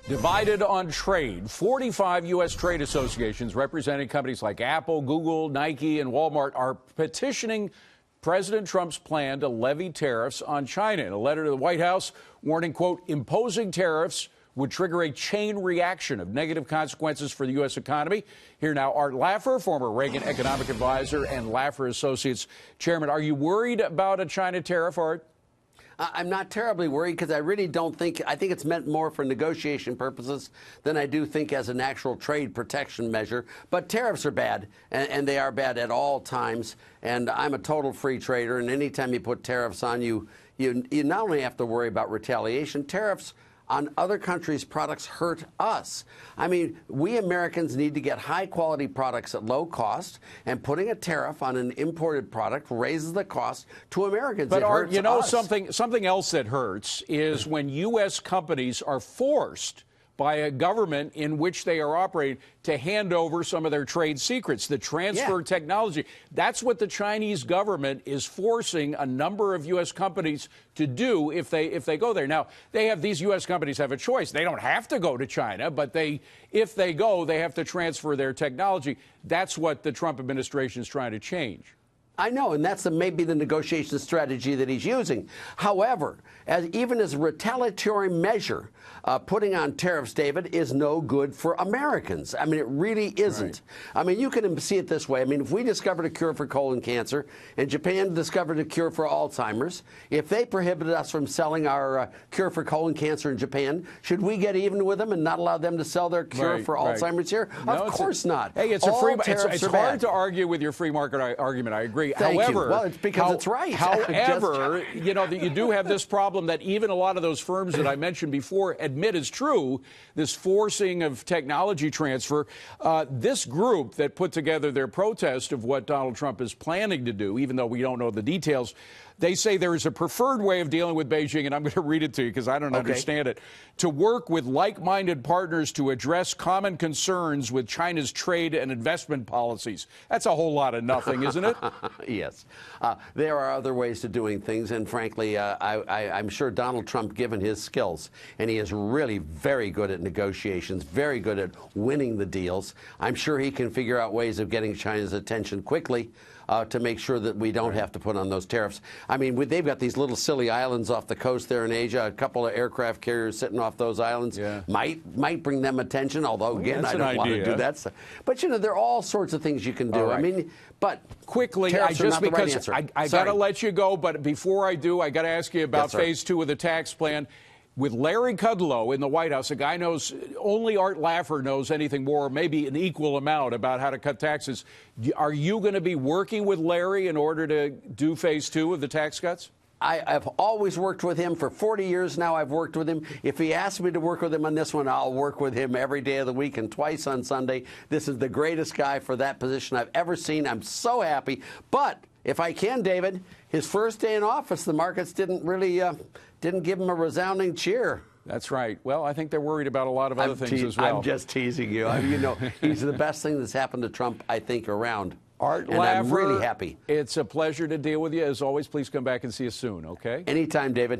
Divided on trade. 45 U.S. trade associations representing companies like Apple, Google, Nike, and Walmart are petitioning President Trump's plan to levy tariffs on China. In a letter to the White House warning, quote, imposing tariffs would trigger a chain reaction of negative consequences for the U.S. economy. Here now, Art Laffer, former Reagan economic advisor and Laffer Associates chairman. Are you worried about a China tariff, Art? I'm not terribly worried because I really don't think – I think it's meant more for negotiation purposes than I do think as an actual trade protection measure. But tariffs are bad, and they are bad at all times. And I'm a total free trader, and anytime you put tariffs on, you not only have to worry about retaliation, tariffs – on other countries' products hurt us. I mean, we Americans need to get high-quality products at low cost, and putting a tariff on an imported product raises the cost to Americans. But, Art, you know, us. something else that hurts is when U.S. companies are forced by a government in which they are operating to hand over some of their trade secrets, the transfer technology. That's what the Chinese government is forcing a number of U.S. companies to do if they go there. Now, these U.S. companies have a choice. They don't have to go to China, but if they go, they have to transfer their technology. That's what the Trump administration is trying to change. I know, and that's maybe the negotiation strategy that he's using. However, even as a retaliatory measure, putting on tariffs, David, is no good for Americans. I mean, it really isn't. Right. I mean, you can see it this way. I mean, if we discovered a cure for colon cancer and Japan discovered a cure for Alzheimer's, if they prohibited us from selling our cure for colon cancer in Japan, should we get even with them and not allow them to sell their cure for Alzheimer's here? No, of course not. Hey, it's it's hard to argue with your free market argument. I agree. However, well, it's because it's right. However, you know, that you do have this problem that even a lot of those firms that I mentioned before admit is true, this forcing of technology transfer. This group that put together their protest of what Donald Trump is planning to do, even though we don't know the details, they say there is a preferred way of dealing with Beijing, and I'm going to read it to you because I don't understand it, to work with like-minded partners to address common concerns with China's trade and investment policies. That's a whole lot of nothing, isn't it? Yes. There are other ways to doing things, and frankly, I'm sure Donald Trump, given his skills, and he is really very good at negotiations, very good at winning the deals, I'm sure he can figure out ways of getting China's attention quickly to make sure that we don't have to put on those tariffs. I mean, they've got these little silly islands off the coast there in Asia. A couple of aircraft carriers sitting off those islands might bring them attention, although, again, I don't want to do that stuff. But, you know, there are all sorts of things you can do. I mean, but quickly, I got to let you go, but before I do, I got to ask you about phase 2 of the tax plan. With Larry Kudlow in the White House, a guy knows, only Art Laffer knows anything more, maybe an equal amount about how to cut taxes. Are you going to be working with Larry in order to do phase 2 of the tax cuts? I've always worked with him. For 40 years now, I've worked with him. If he asks me to work with him on this one, I'll work with him every day of the week and twice on Sunday. This is the greatest guy for that position I've ever seen. I'm so happy. But if I can, David, his first day in office, the markets didn't really didn't give him a resounding cheer. That's right. Well, I think they're worried about a lot of other things as well. I'm just teasing you. I mean, you know, he's the best thing that's happened to Trump, I think, around. Art and Laffer, I'm really happy. It's a pleasure to deal with you. As always, please come back and see us soon, okay? Anytime, David.